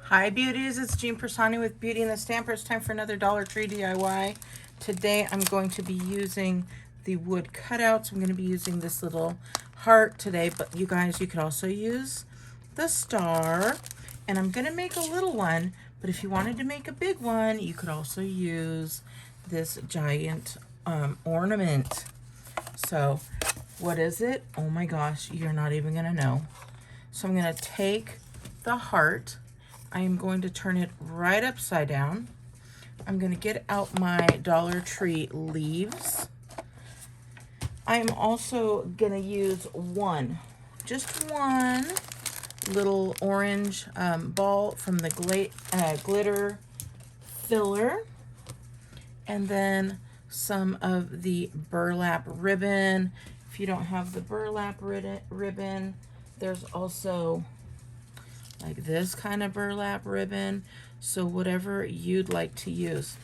Hi beauties, it's Jean Persani with Beauty and the Stamper. It's time for another Dollar Tree DIY. Today I'm going to be using the wood cutouts. I'm going to be using this little heart today, but you guys, you could also use the star. And I'm going to make a little one, but if you wanted to make a big one, you could also use this giant ornament. So what is it? Oh my gosh, you're not even going to know. So I'm going to take the heart. I am going to turn it right upside down. I'm going to get out my Dollar Tree leaves. I am also going to use just one little orange ball from the glitter filler, and then some of the burlap ribbon. If you don't have the burlap ribbon, there's also like this kind of burlap ribbon, so whatever you'd like to use.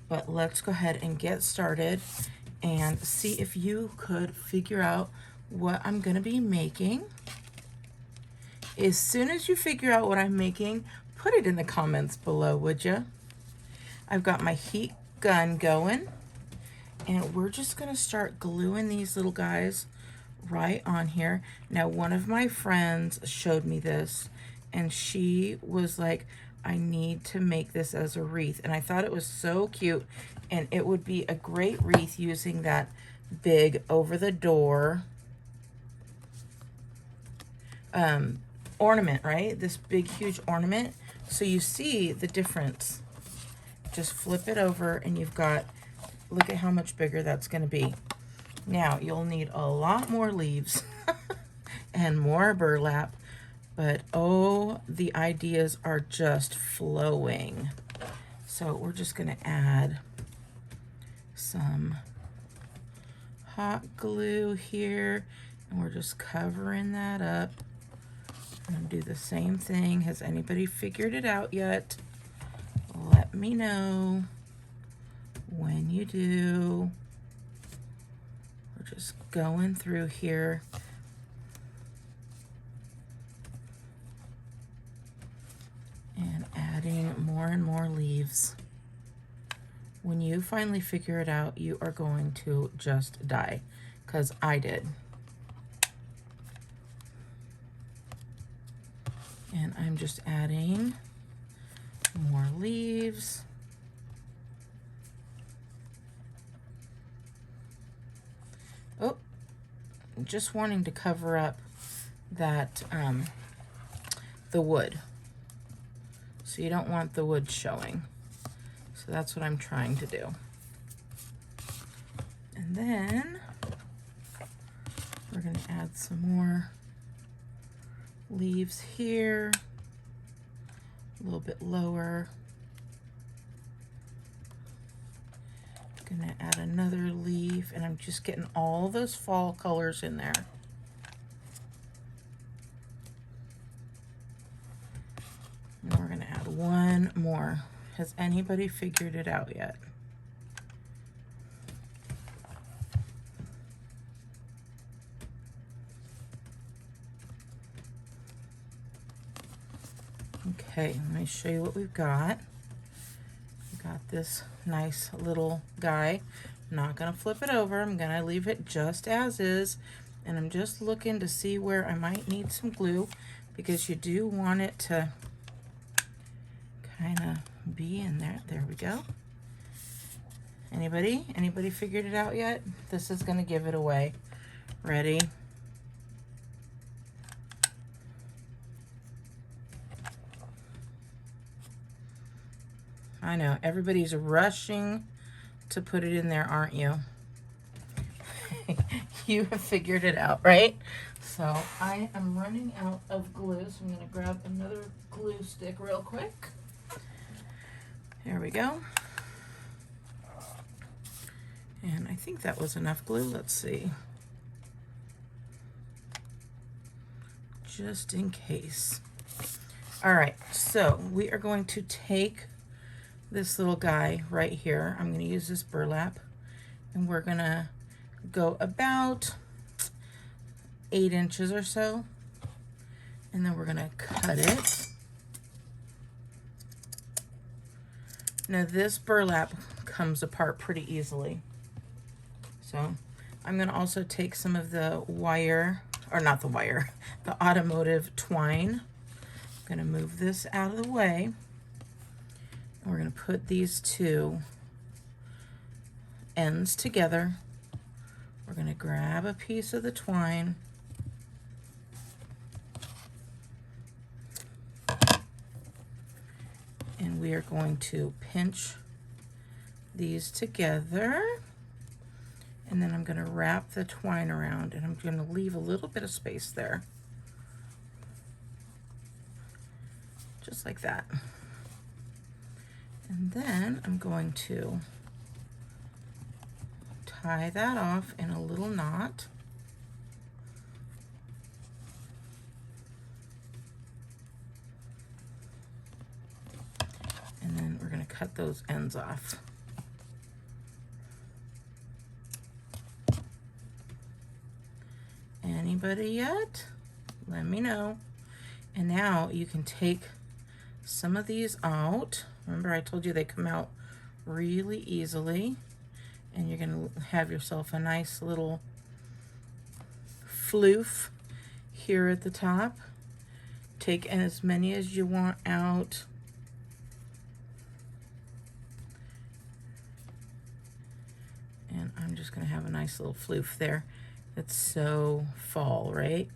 But let's go ahead and get started and see if you could figure out what I'm going to be making. As soon as you figure out what I'm making, put it in the comments below, would you? I've got my heat gun going, and we're just going to start gluing these little guys right on here. Now, one of my friends showed me this, and she was like, I need to make this as a wreath. And I thought it was so cute, and it would be a great wreath using that big over the door ornament, right? This big, huge ornament. So you see the difference. Just flip it over, and you've got, look at how much bigger that's going to be. Now, you'll need a lot more leaves and more burlap, but oh, the ideas are just flowing. So we're just going to add some hot glue here, and we're just covering that up. I'm going to do the same thing. Has anybody figured it out yet? Let me know when you do. We're just going through here. And adding more and more leaves. When you finally figure it out, you are going to just die, because I did. And I'm just adding more leaves. Oh, just wanting to cover up that the wood, so you don't want the wood showing. So that's what I'm trying to do. And then we're going to add some more leaves here, a little bit lower. Gonna add another leaf, and I'm just getting all those fall colors in there. And we're gonna add one more. Has anybody figured it out yet? Okay, let me show you what we've got. Got this nice little guy. I'm not gonna flip it over. I'm gonna leave it just as is, and I'm just looking to see where I might need some glue, because you do want it to kind of be in there. There we go. Anybody figured it out yet? This is gonna give it away. Ready? I know, everybody's rushing to put it in there, aren't you? You have figured it out, right? So I am running out of glue, so I'm going to grab another glue stick real quick. There we go. And I think that was enough glue. Let's see. Just in case. All right, so we are going to take this little guy right here. I'm going to use this burlap, and we're going to go about 8 inches or so, and then we're going to cut it Now this burlap comes apart pretty easily. So I'm going to also take some of the wire, or not the wire, the automotive twine. I'm going to move this out of the way. And we're going to put these two ends together. We're going to grab a piece of the twine. And we are going to pinch these together. And then I'm going to wrap the twine around, and I'm going to leave a little bit of space there. Just like that. And then I'm going to tie that off in a little knot. And then we're going to cut those ends off. Anybody yet? Let me know. And now you can take some of these out. Remember I told you they come out really easily. And you're going to have yourself a nice little floof here at the top. Take as many as you want out. And I'm just going to have a nice little floof there. It's so fall, right?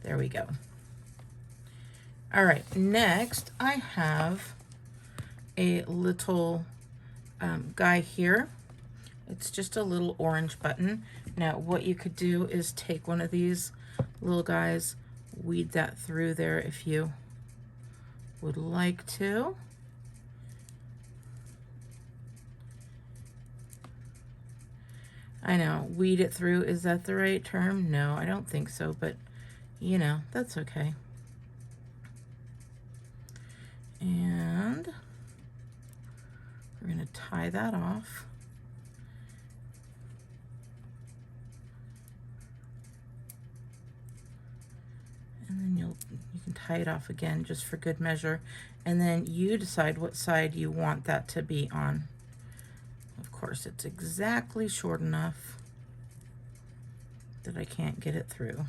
There we go. All right, next I have a little guy here. It's just a little orange button. Now what you could do is take one of these little guys, weed that through there if you would like to. I know, weed it through, is that the right term? No, I don't think so, but you know, that's okay. And we're going to tie that off. And then you can tie it off again just for good measure. And then you decide what side you want that to be on. Of course, it's exactly short enough that I can't get it through.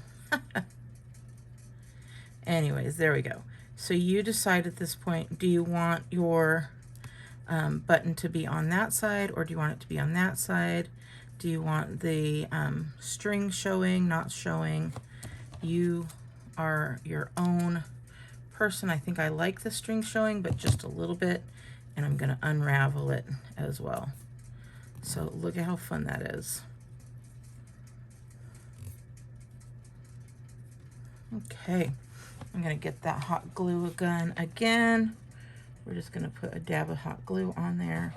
Anyways, there we go. So you decide at this point, do you want your button to be on that side, or do you want it to be on that side? Do you want the string showing, not showing? You are your own person. I think I like the string showing, but just a little bit, and I'm going to unravel it as well. So look at how fun that is. Okay, I'm going to get that hot glue gun again. We're just going to put a dab of hot glue on there.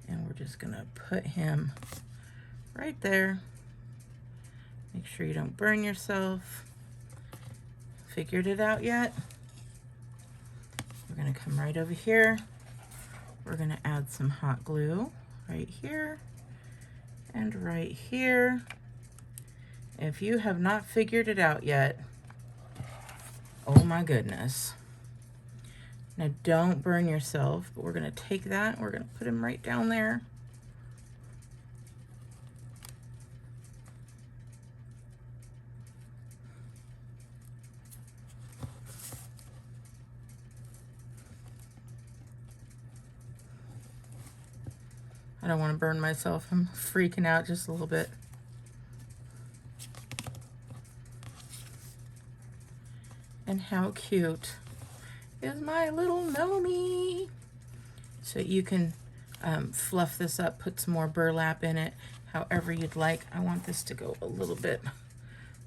And we're just going to put him right there. Make sure you don't burn yourself. Figured it out yet? We're going to come right over here. We're going to add some hot glue right here and right here. If you have not figured it out yet, oh my goodness. Now don't burn yourself, but we're going to take that and we're going to put him right down there. I don't want to burn myself. I'm freaking out just a little bit. And how cute is my little Nomi? So you can fluff this up, put some more burlap in it, however you'd like. I want this to go a little bit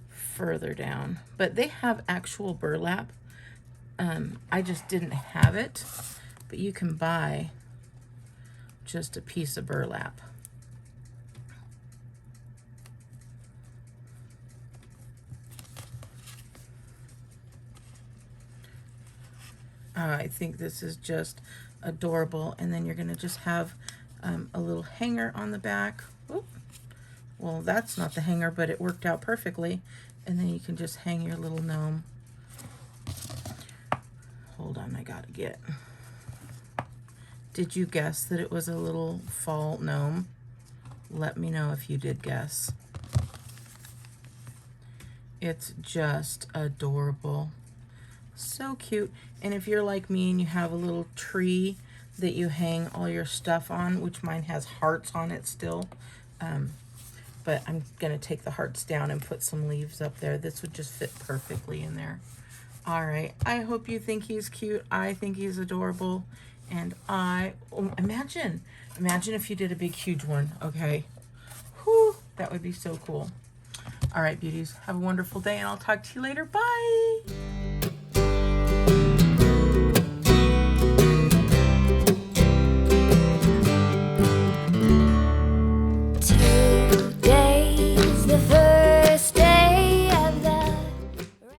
further down, but they have actual burlap. I just didn't have it, but you can buy just a piece of burlap. I think this is just adorable. And then you're going to just have a little hanger on the back. Oop. Well, that's not the hanger, but it worked out perfectly. And then you can just hang your little gnome Hold on, I gotta get. Did you guess that it was a little fall gnome? Let me know if you did guess. It's just adorable. So cute. And if you're like me and you have a little tree that you hang all your stuff on, which mine has hearts on it still, but I'm gonna take the hearts down and put some leaves up there. This would just fit perfectly in there. All right, I hope you think he's cute. I think he's adorable. And imagine if you did a big, huge one, okay? Whew, that would be so cool. All right, beauties, have a wonderful day, and I'll talk to you later. Bye.